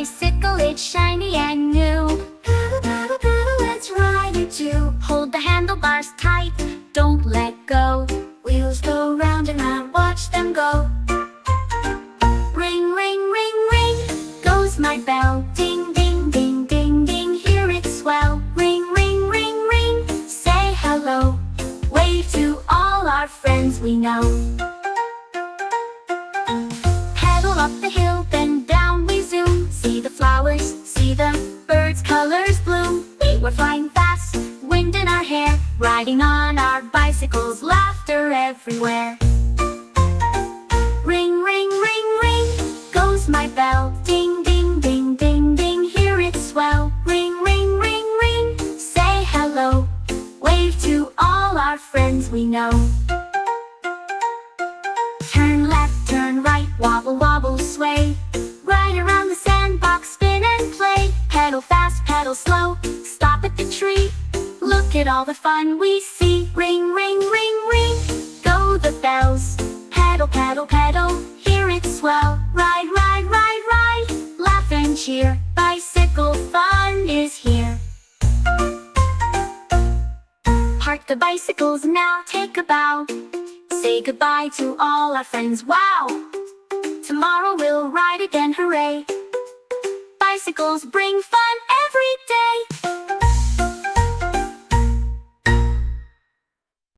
bicycle, it's shiny and new. Paddle, paddle, paddle, let's ride it too. Hold the handlebars tight, don't let go. Wheels go round and round, watch them go. Ring, ring, ring, ring, goes my bell. Ding, ding, ding, ding, ding, hear it swell. Ring, ring, ring, ring, say hello. Wave to all our friends we know. Pedal up the hill, then down we zoom. See the flowers, see the birds, colors bloom. We were flying fast, wind in our hair, riding on our bicycles, laughter everywhere. Ring, ring, ring, ring, goes my bell. Ding, ding, ding, ding, ding, hear it swell. Ring, ring, ring, ring, say hello. Wave to all our friends we know. Turn left, turn right, wobble, wobble, sway. Ride around the sandbox, spin and play. Pedal fast, pedal slow, stop at the tree. Look at all the fun we see. Ring, ring, ring, ring, go the bells. Pedal, pedal, pedal, hear it swell. Ride, ride, ride, ride, laugh and cheer. Bicycle fun is here. Park the bicycles now, take a bow. Say goodbye to all our friends, wow! Tomorrow we'll ride again, hooray! Bicycles bring fun every day.